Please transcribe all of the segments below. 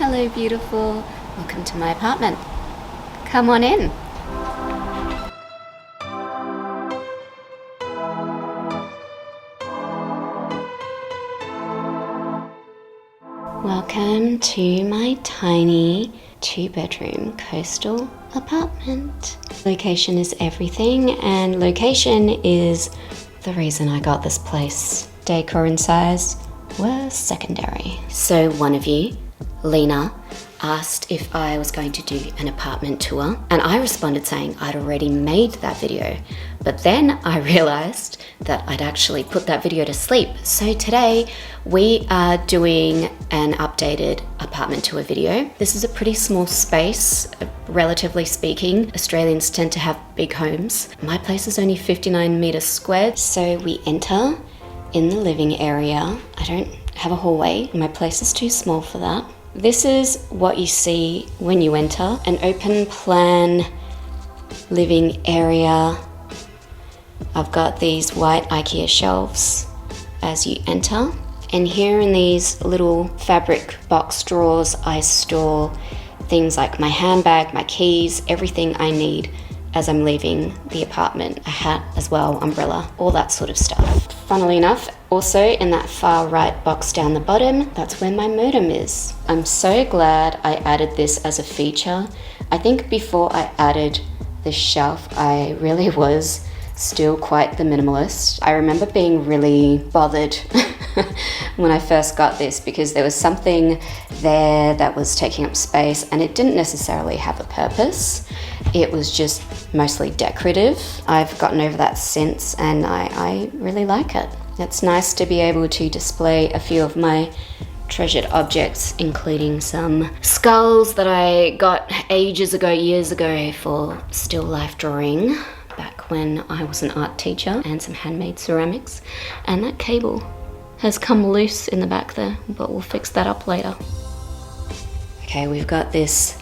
Hello, beautiful. Welcome to my apartment. Come on in. Welcome to my tiny 2-bedroom coastal apartment. Location is everything, and location is the reason I got this place. Decor and size were secondary. So one of you, Lena, asked if I was going to do an apartment tour, and I responded saying I'd already made that video, but then I realized that I'd actually put that video to sleep. So today we are doing an updated apartment tour video. This is a pretty small space, relatively speaking. Australians tend to have big homes. My place is only 59 meters squared. So we enter in the living area. I don't have a hallway. My place is too small for that. This is what you see when you enter, an open plan living area. I've got these white IKEA shelves as you enter. And here in these little fabric box drawers, I store things like my handbag, my keys, everything I need as I'm leaving the apartment, a hat as well, umbrella, all that sort of stuff. Funnily enough, also in that far right box down the bottom, that's where my modem is. I'm so glad I added this as a feature. I think before I added this shelf, I really was still quite the minimalist. I remember being really bothered when I first got this because there was something there that was taking up space and it didn't necessarily have a purpose. It was just mostly decorative. I've gotten over that since and I really like it. It's nice to be able to display a few of my treasured objects, including some skulls that I got ages ago, years ago for still life drawing back when I was an art teacher, and some handmade ceramics. And that cable has come loose in the back there, but we'll fix that up later. Okay, we've got this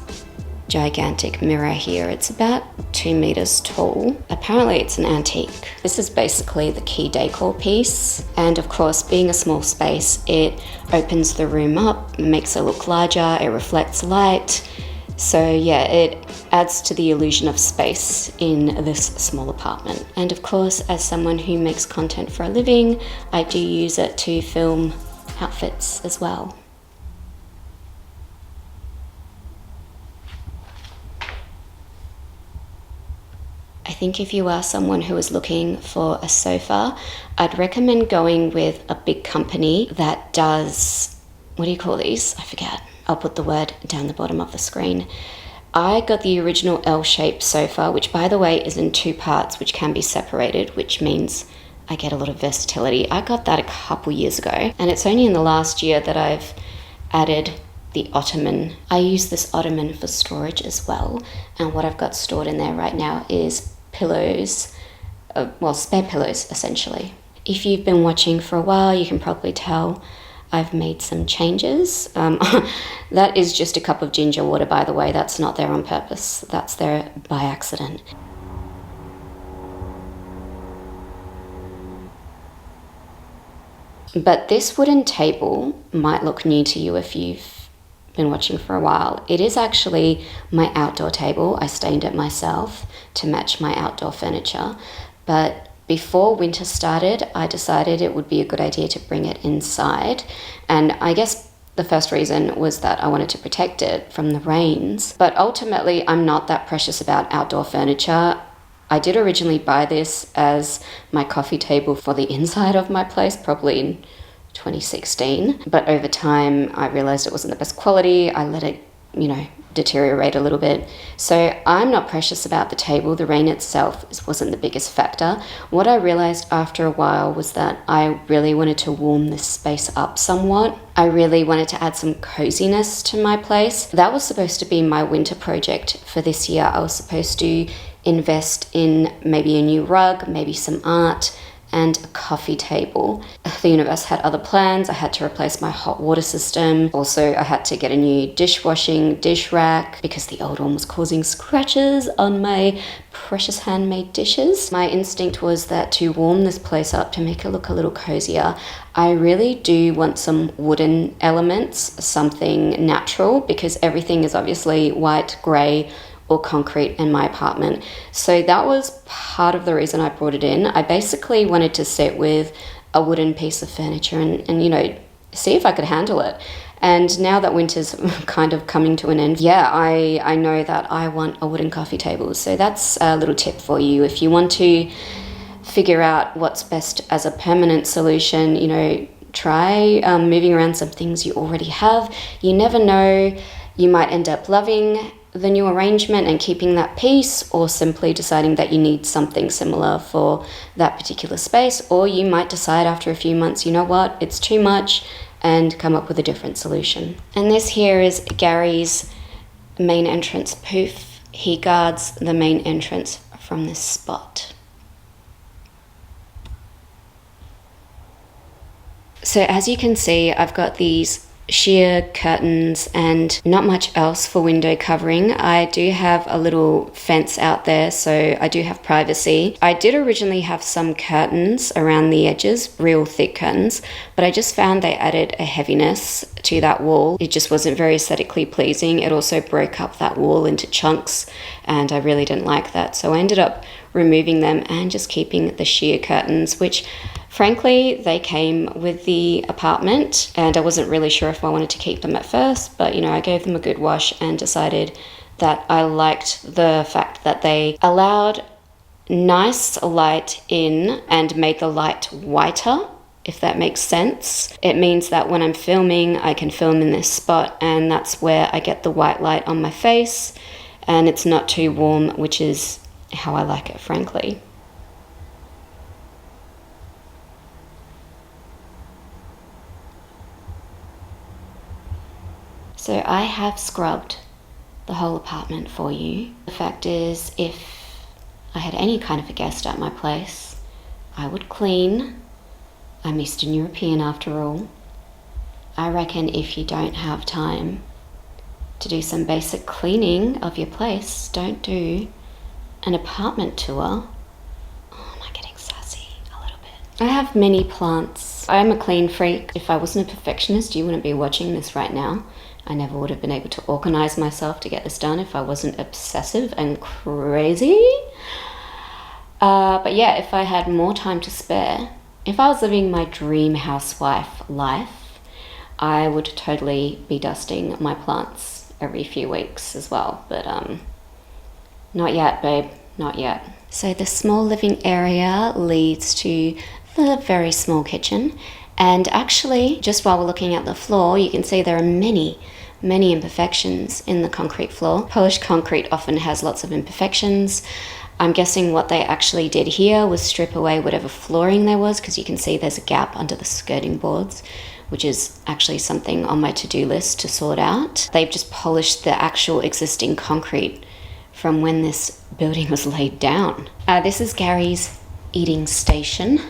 gigantic mirror here. It's about 2 meters tall. Apparently it's an antique. This is basically the key decor piece. And of course, being a small space, it opens the room up, makes it look larger, it reflects light. So yeah, it adds to the illusion of space in this small apartment. And of course, as someone who makes content for a living, I do use it to film outfits as well. I think if you are someone who is looking for a sofa, I'd recommend going with a big company that does, what do you call these? I forget. I'll put the word down the bottom of the screen. I got the original L-shaped sofa, which by the way is in 2 parts, which can be separated, which means I get a lot of versatility. I got that a couple years ago, and it's only in the last year that I've added the ottoman. I use this ottoman for storage as well, and what I've got stored in there right now is pillows, spare pillows essentially. If you've been watching for a while, you can probably tell I've made some changes. That is just a cup of ginger water, by the way. That's not there on purpose. That's there by accident. But this wooden table might look new to you if you've been watching for a while. It is actually my outdoor table. I stained it myself to match my outdoor furniture. But before winter started, I decided it would be a good idea to bring it inside. And I guess the first reason was that I wanted to protect it from the rains. But ultimately, I'm not that precious about outdoor furniture. I did originally buy this as my coffee table for the inside of my place, probably in 2016. But over time, I realized it wasn't the best quality. I let it, deteriorate a little bit. So I'm not precious about the table. The rain itself wasn't the biggest factor. What I realized after a while was that I really wanted to warm this space up somewhat. I really wanted to add some coziness to my place. That was supposed to be my winter project for this year. I was supposed to invest in maybe a new rug, maybe some art, and a coffee table. The universe had other plans. I had to replace my hot water system. Also, I had to get a new dishwashing dish rack because the old one was causing scratches on my precious handmade dishes. My instinct was that to warm this place up, to make it look a little cozier, I really do want some wooden elements, something natural, because everything is obviously white, grey, or concrete in my apartment. So that was part of the reason I brought it in. I basically wanted to sit with a wooden piece of furniture and you know, see if I could handle it. And now that winter's kind of coming to an end, yeah, I know that I want a wooden coffee table. So that's a little tip for you. If you want to figure out what's best as a permanent solution, you know, try moving around some things you already have. You never know, you might end up loving the new arrangement and keeping that piece, or simply deciding that you need something similar for that particular space, or you might decide after a few months, you know what, it's too much, and come up with a different solution. And this here is Gary's main entrance poof. He guards the main entrance from this spot. So as you can see, I've got these sheer curtains and not much else for window covering. I do have a little fence out there, so I do have privacy. I did originally have some curtains around the edges, real thick curtains, but I just found they added a heaviness to that wall. It just wasn't very aesthetically pleasing. It also broke up that wall into chunks, and I really didn't like that. So I ended up removing them and just keeping the sheer curtains, which frankly, they came with the apartment, and I wasn't really sure if I wanted to keep them at first, but you know, I gave them a good wash and decided that I liked the fact that they allowed nice light in and made the light whiter, if that makes sense. It means that when I'm filming, I can film in this spot, and that's where I get the white light on my face, and it's not too warm, which is how I like it, frankly. So I have scrubbed the whole apartment for you. The fact is, if I had any kind of a guest at my place, I would clean. I'm Eastern European after all. I reckon if you don't have time to do some basic cleaning of your place, don't do an apartment tour. Oh, am I getting sassy a little bit? I have many plants. I'm a clean freak. If I wasn't a perfectionist, you wouldn't be watching this right now. I never would have been able to organize myself to get this done if I wasn't obsessive and crazy. But yeah, if I had more time to spare, if I was living my dream housewife life, I would totally be dusting my plants every few weeks as well. But not yet, babe, not yet. So the small living area leads to the very small kitchen. And actually, just while we're looking at the floor, you can see there are many imperfections in the concrete floor. Polished concrete often has lots of imperfections. I'm guessing what they actually did here was strip away whatever flooring there was, because you can see there's a gap under the skirting boards, which is actually something on my to-do list to sort out. They've just polished the actual existing concrete from when this building was laid down. This is Gary's eating station.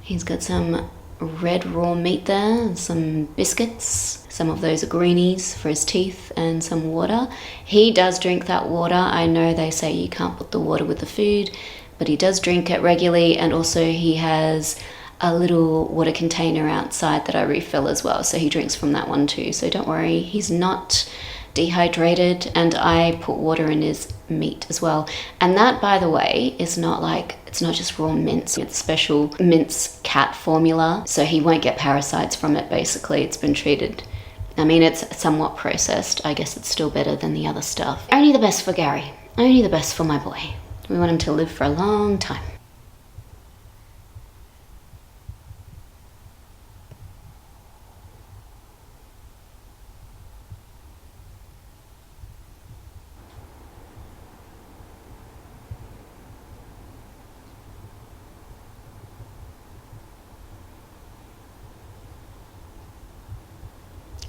He's got some red raw meat there and some biscuits. Some of those are greenies for his teeth, and some water. He does drink that water. I know they say you can't put the water with the food, but he does drink it regularly, and also he has a little water container outside that I refill as well, so he drinks from that one too. So don't worry, he's not dehydrated, and I put water in his meat as well. And that, by the way, is not like, it's not just raw mince, it's special mince cat formula, so he won't get parasites from it. Basically, it's been treated, I mean, it's somewhat processed. I guess it's still better than the other stuff. Only the best for Gary, only the best for my boy. We want him to live for a long time.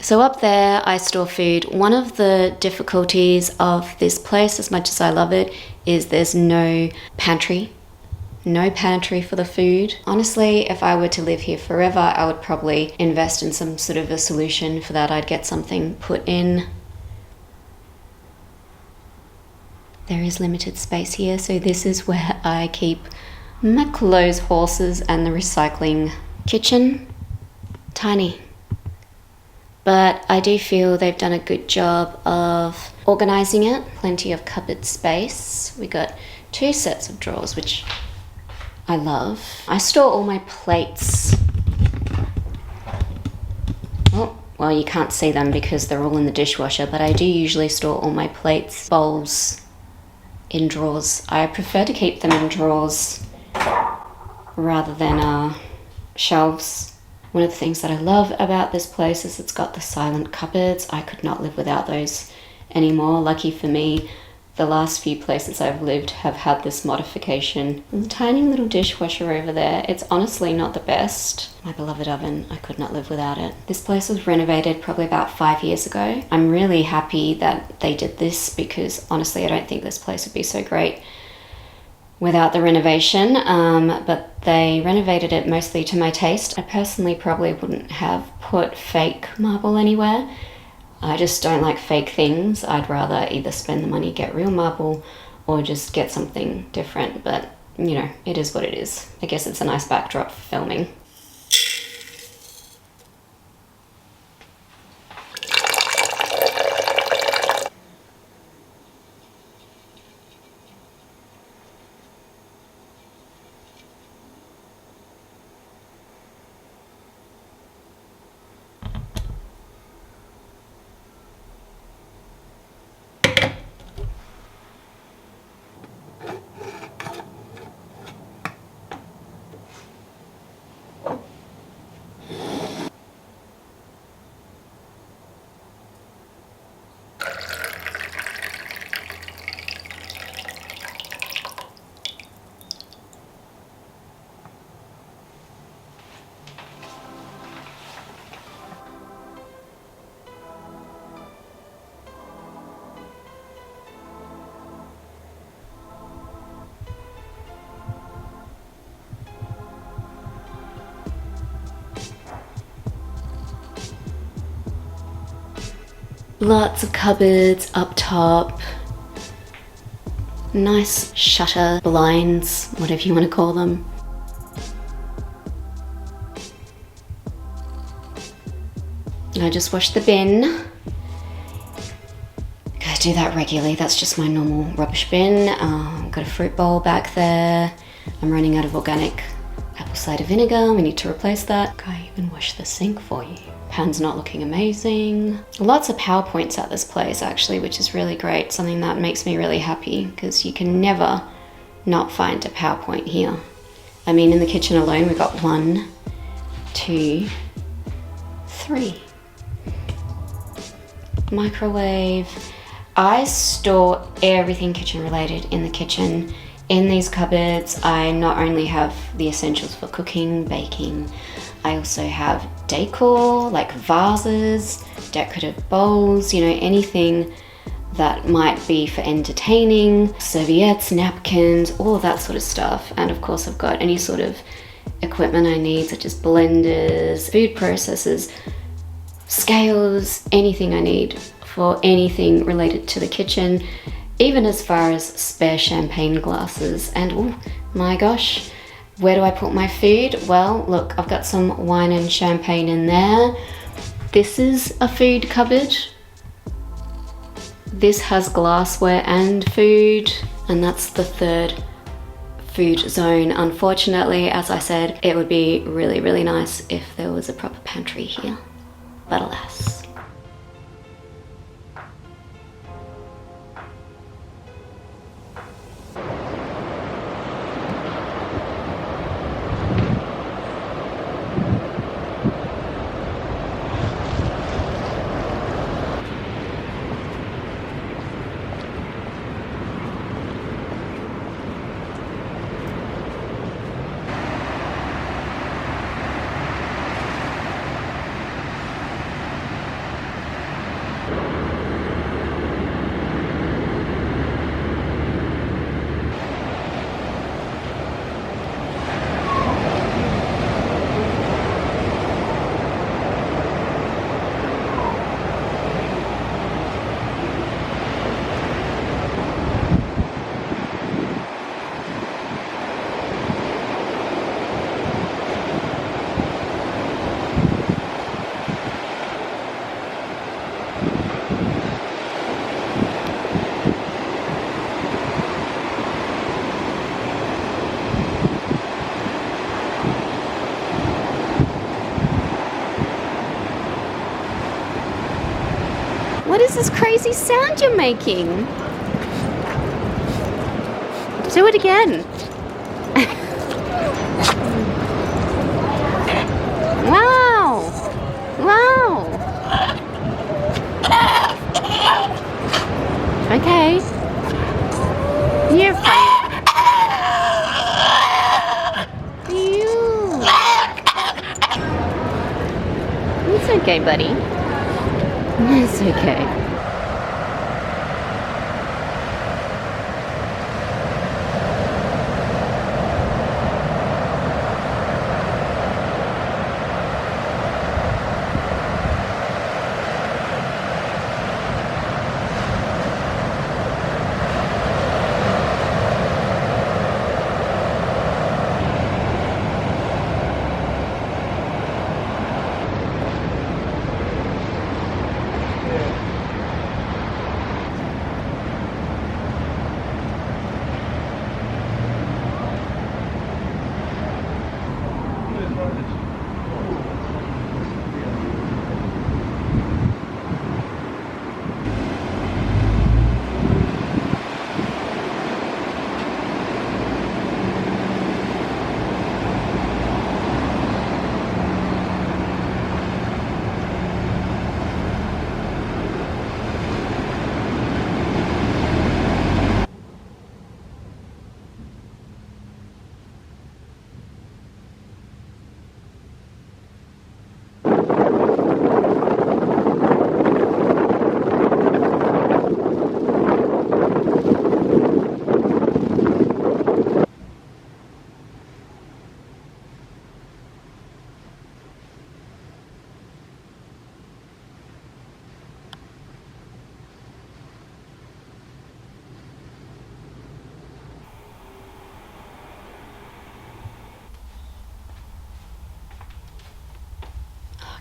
So up there, I store food. One of the difficulties of this place, as much as I love it, is there's no pantry, No pantry for the food. Honestly, if I were to live here forever, I would probably invest in some sort of a solution for that. I'd get something put in. There is limited space here, so this is where I keep my clothes horses and the recycling kitchen. Tiny. But I do feel they've done a good job of organising it. Plenty of cupboard space. We got 2 sets of drawers, which I love. I store all my plates. Oh, well, you can't see them because they're all in the dishwasher, but I do usually store all my plates, bowls in drawers. I prefer to keep them in drawers rather than shelves. One of the things that I love about this place is it's got the silent cupboards. I could not live without those anymore. Lucky for me, the last few places I've lived have had this modification. There's a tiny little dishwasher over there. It's honestly not the best. My beloved oven, I could not live without it. This place was renovated probably about 5 years ago. I'm really happy that they did this because honestly I don't think this place would be so great without the renovation, but they renovated it mostly to my taste. I personally probably wouldn't have put fake marble anywhere. I just don't like fake things. I'd rather either spend the money, get real marble, or just get something different. But, you know, it is what it is. I guess it's a nice backdrop for filming. Lots of cupboards up top. Nice shutter blinds, whatever you want to call them. I just washed the bin. Gotta do that regularly, that's just my normal rubbish bin. Got a fruit bowl back there. I'm running out of organic apple cider vinegar, we need to replace that. I even wash the sink for you. Pan's not looking amazing. Lots of PowerPoints at this place actually, which is really great. Something that makes me really happy because you can never not find a PowerPoint here. I mean, in the kitchen alone, we've got 1, 2, 3. Microwave. I store everything kitchen related in the kitchen. In these cupboards, I not only have the essentials for cooking, baking, I also have decor, like vases, decorative bowls, you know, anything that might be for entertaining, serviettes, napkins, all of that sort of stuff. And of course I've got any sort of equipment I need, such as blenders, food processors, scales, anything I need for anything related to the kitchen, even as far as spare champagne glasses. And oh my gosh, where do I put my food? Well, look, I've got some wine and champagne in there. This is a food cupboard. This has glassware and food, and that's the 3rd food zone. Unfortunately, as I said, it would be really, really nice if there was a proper pantry here, but alas. What is this crazy sound you're making? Do it again. Wow. Wow. Okay. You're funny. You. It's okay, buddy. It's okay.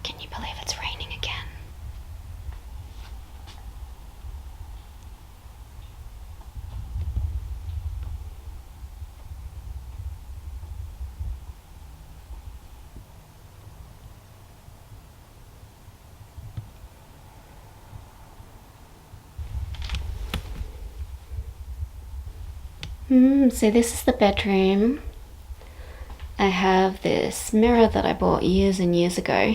Can you believe it's raining again? So this is the bedroom. I have this mirror that I bought years and years ago.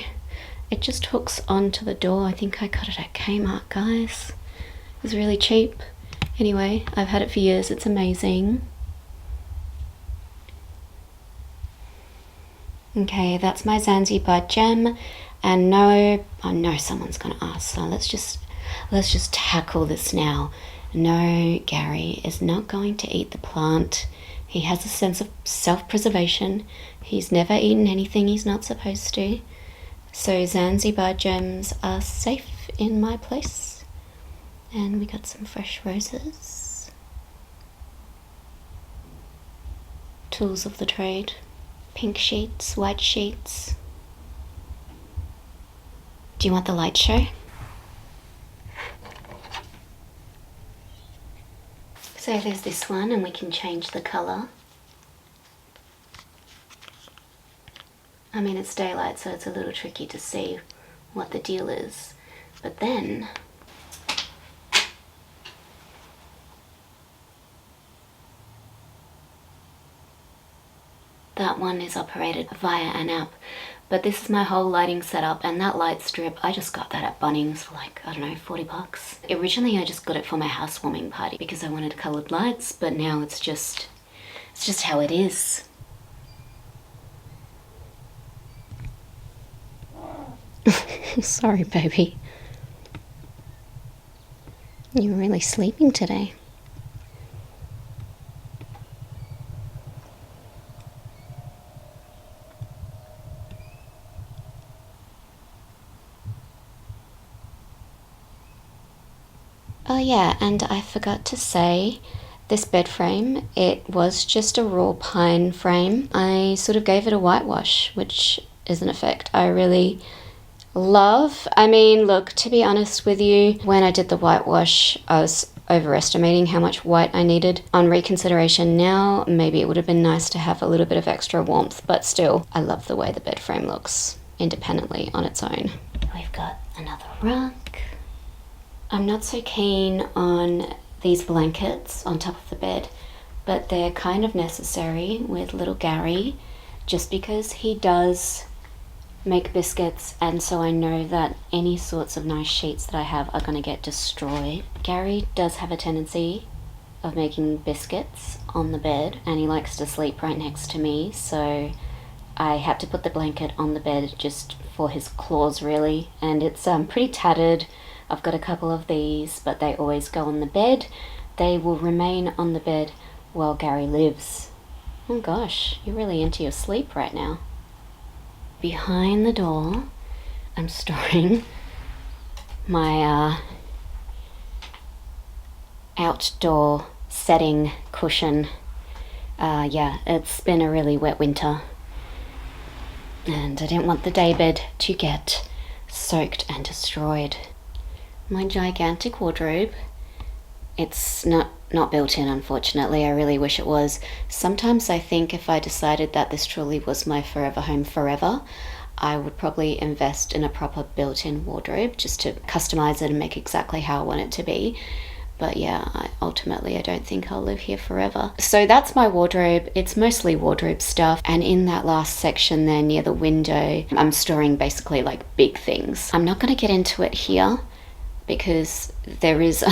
It just hooks onto the door. I think I got it at Kmart, guys. It was really cheap. Anyway, I've had it for years. It's amazing. Okay, that's my Zanzibar gem. And no, I know someone's gonna ask, so let's just tackle this now. No, Gary is not going to eat the plant. He has a sense of self-preservation. He's never eaten anything he's not supposed to. So Zanzibar gems are safe in my place. And we got some fresh roses. Tools of the trade. Pink sheets, white sheets. Do you want the light show? So there's this one, and we can change the colour. I mean, it's daylight, so it's a little tricky to see what the deal is. But then that one is operated via an app. But this is my whole lighting setup, and that light strip, I just got that at Bunnings for like, I don't know, 40 bucks. Originally I just got it for my housewarming party because I wanted coloured lights, but now it's just how it is. Sorry, baby. You're really sleeping today. Oh yeah, and I forgot to say, this bed frame, it was just a raw pine frame. I sort of gave it a whitewash, which is an effect I really love. I mean, look, to be honest with you, when I did the whitewash, I was overestimating how much white I needed. On reconsideration now, maybe it would have been nice to have a little bit of extra warmth, but still, I love the way the bed frame looks independently on its own. We've got another rug. I'm not so keen on these blankets on top of the bed, but they're kind of necessary with little Gary, just because he does make biscuits, and so I know that any sorts of nice sheets that I have are going to get destroyed. Gary does have a tendency of making biscuits on the bed, and he likes to sleep right next to me, so I had to put the blanket on the bed just for his claws, really, and it's pretty tattered. I've got a couple of these, but they always go on the bed. They will remain on the bed while Gary lives. Oh gosh, you're really into your sleep right now. Behind the door, I'm storing my outdoor setting cushion. Yeah, it's been a really wet winter, and I didn't want the daybed to get soaked and destroyed. My gigantic wardrobe, it's not built in, unfortunately. I really wish it was. Sometimes I think if I decided that this truly was my forever home forever, I would probably invest in a proper built-in wardrobe just to customize it and make exactly how I want it to be. But yeah, ultimately I don't think I'll live here forever. So that's my wardrobe. It's mostly wardrobe stuff, and in that last section there near the window, I'm storing basically like big things. I'm not going to get into it here because there is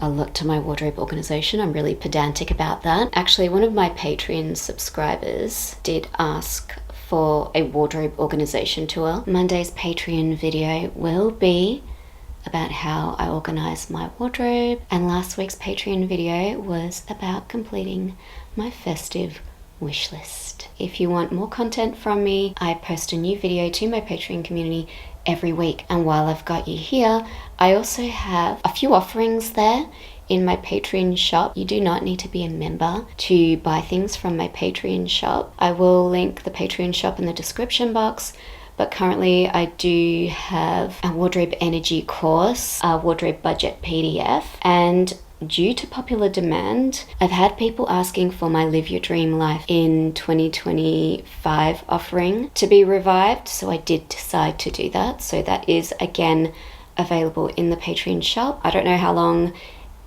a lot to my wardrobe organization. I'm really pedantic about that. Actually, one of my Patreon subscribers did ask for a wardrobe organization tour. Monday's Patreon video will be about how I organize my wardrobe, and last week's Patreon video was about completing my festive wish list. If you want more content from me, I post a new video to my Patreon community every week. And while I've got you here, I also have a few offerings there in my Patreon shop. You do not need to be a member to buy things from my Patreon shop. I will link the Patreon shop in the description box, but currently I do have a wardrobe energy course, a wardrobe budget PDF, and due to popular demand, I've had people asking for my Live Your Dream Life in 2025 offering to be revived, so I did decide to do that. So that is again available in the Patreon shop. I don't know how long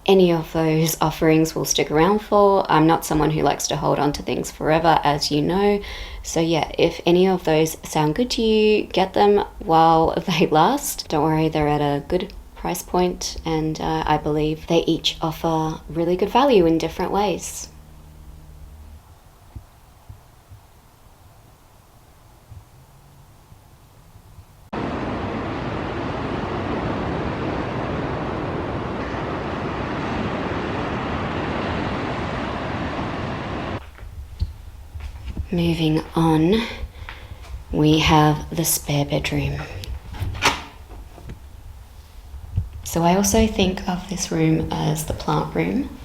any of those offerings will stick around for. I'm not someone who likes to hold on to things forever, as you know. So yeah, if any of those sound good to you, get them while they last. Don't worry, they're at a good price point, and I believe they each offer really good value in different ways. Moving on, we have the spare bedroom. So I also think of this room as the plant room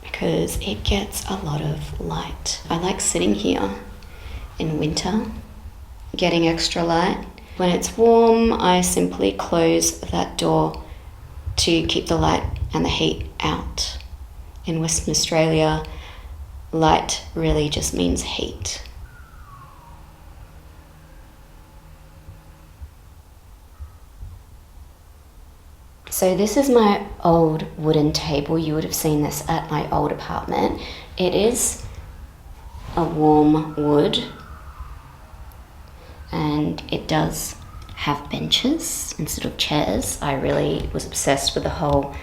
because it gets a lot of light. I like sitting here in winter, getting extra light. When it's warm, I simply close that door to keep the light and the heat out. In Western Australia, light really just means heat. So this is my old wooden table. You would have seen this at my old apartment. It is a warm wood, and it does have benches instead of chairs. I really was obsessed with the whole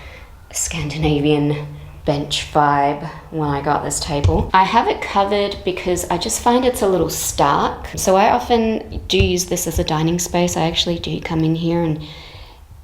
Scandinavian bench vibe when I got this table. I have it covered because I just find it's a little stark. So I often do use this as a dining space. I actually do come in here and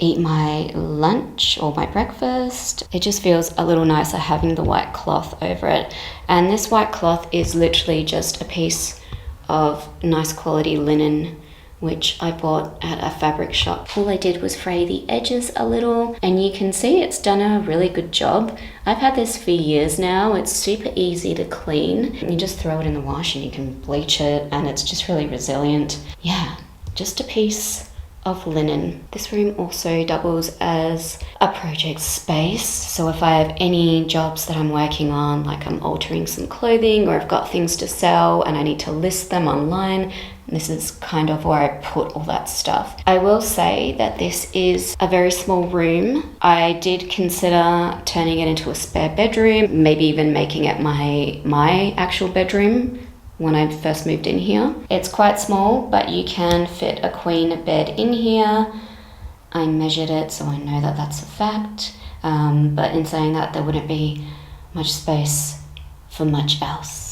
eat my lunch or my breakfast. It just feels a little nicer having the white cloth over it. And this white cloth is literally just a piece of nice quality linen, which I bought at a fabric shop. All I did was fray the edges a little, and you can see it's done a really good job. I've had this for years now. It's super easy to clean. You just throw it in the wash and you can bleach it, and it's just really resilient. Yeah, just a piece of linen. This room also doubles as a project space. So if I have any jobs that I'm working on, like I'm altering some clothing or I've got things to sell and I need to list them online, this is kind of where I put all that stuff. I will say that this is a very small room. I did consider turning it into a spare bedroom, maybe even making it my actual bedroom when I first moved in here. It's quite small, but you can fit a queen bed in here. I measured it, so I know that that's a fact. But in saying that, there wouldn't be much space for much else.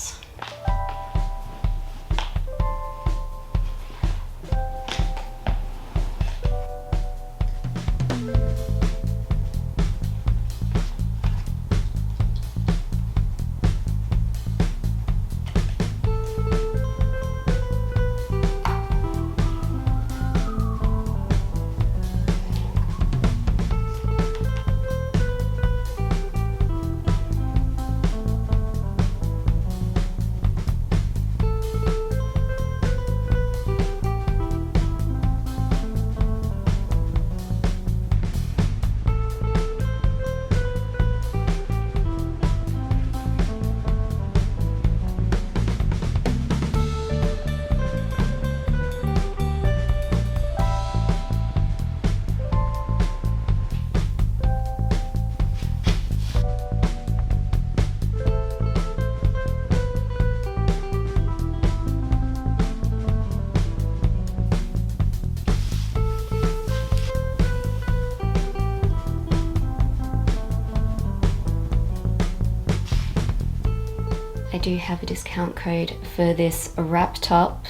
I do have a discount code for this wrap top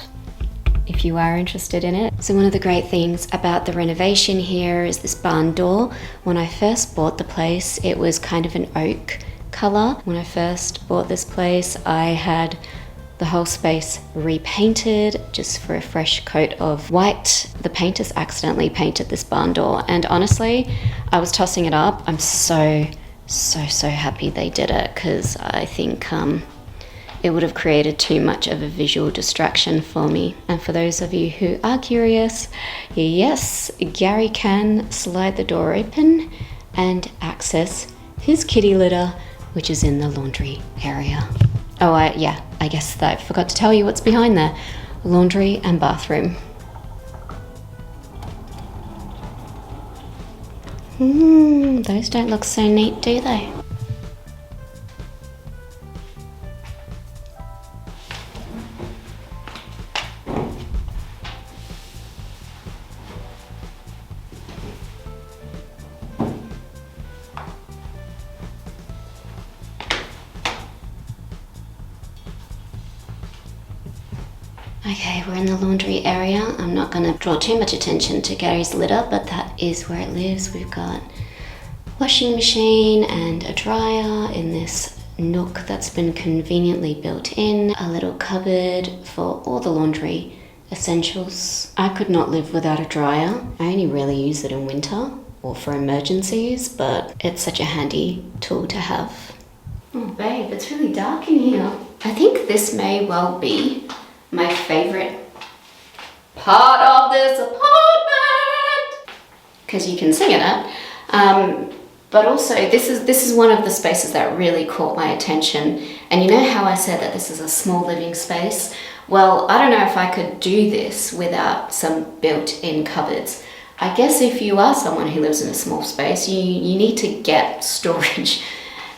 if you are interested in it. So one of the great things about the renovation here is this barn door. When I first bought the place, it was kind of an oak color. When I first bought this place, I had the whole space repainted just for a fresh coat of white. The painters accidentally painted this barn door, and honestly, I was tossing it up. I'm so happy they did it, because I think it would have created too much of a visual distraction for me. And for those of you who are curious, yes, Gary can slide the door open and access his kitty litter, which is in the laundry area. Oh, I guess that I forgot to tell you what's behind there. Laundry and bathroom. Those don't look so neat, do they? Okay, we're in the laundry area. I'm not going to draw too much attention to Gary's litter, but that is where it lives. We've got washing machine and a dryer in this nook that's been conveniently built in, a little cupboard for all the laundry essentials. I could not live without a dryer. I only really use it in winter or for emergencies, but it's such a handy tool to have. Oh babe, it's really dark in here. I think this may well be my favorite part of this apartment, because you can see in it. But also this is one of the spaces that really caught my attention. And you know how I said that this is a small living space? Well, I don't know if I could do this without some built-in cupboards. I guess if you are someone who lives in a small space, you need to get storage.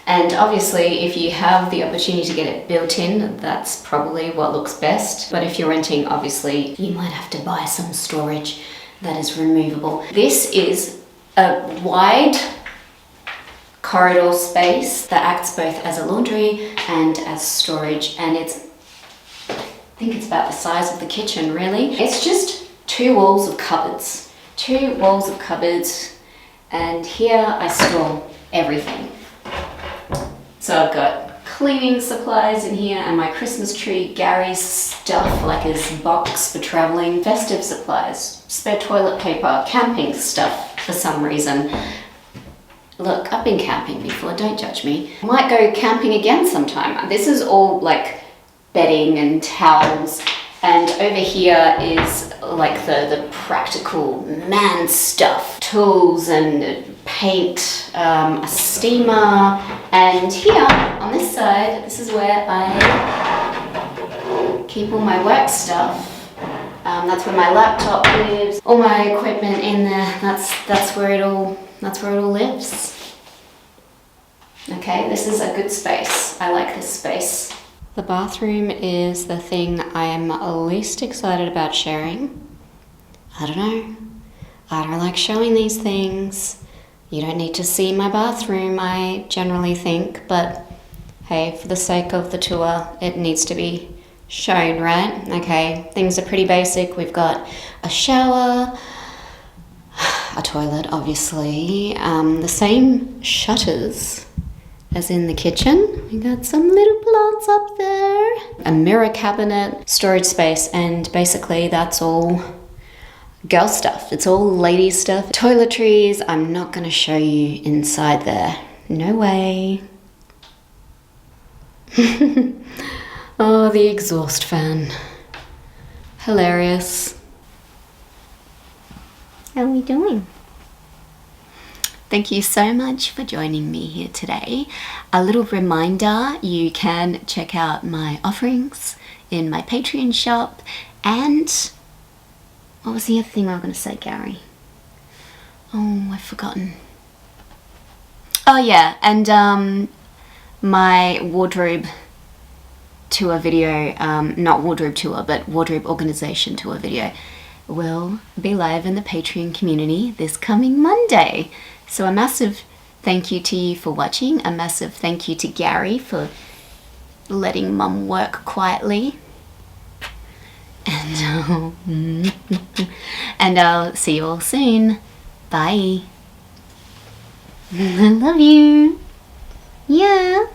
And obviously, if you have the opportunity to get it built in, that's probably what looks best. But if you're renting, obviously, you might have to buy some storage that is removable. This is a wide corridor space that acts both as a laundry and as storage. And I think it's about the size of the kitchen, really. It's just 2 walls of cupboards. 2 walls of cupboards. And here I store everything. So I've got cleaning supplies in here and my Christmas tree, Gary's stuff like his box for traveling, festive supplies, spare toilet paper, camping stuff for some reason. Look, I've been camping before, don't judge me. I might go camping again sometime. This is all like bedding and towels And over here is like the practical man stuff, tools and paint, a steamer, and here on this side, this is where I keep all my work stuff. That's where my laptop lives, all my equipment in there. That's where it all lives. Okay, this is a good space. I like this space. The bathroom is the thing I am least excited about sharing. I don't know. I don't like showing these things. You don't need to see my bathroom, I generally think, but hey, for the sake of the tour, it needs to be shown, right? Okay, things are pretty basic. We've got a shower, a toilet, obviously, the same shutters as in the kitchen. We got some little plants up there, a mirror cabinet, storage space, and basically that's all girl stuff. It's all lady stuff. Toiletries, I'm not gonna show you inside there. No way. Oh, the exhaust fan. Hilarious. How are we doing? Thank you so much for joining me here today. A little reminder, you can check out my offerings in my Patreon shop, and what was the other thing I was going to say, Gary? Oh, I've forgotten. Oh yeah, and my wardrobe tour video, not wardrobe tour, but wardrobe organization tour video will be live in the Patreon community this coming Monday. So a massive thank you to you for watching. A massive thank you to Gary for letting Mum work quietly. And I'll see you all soon. Bye. I love you. Yeah.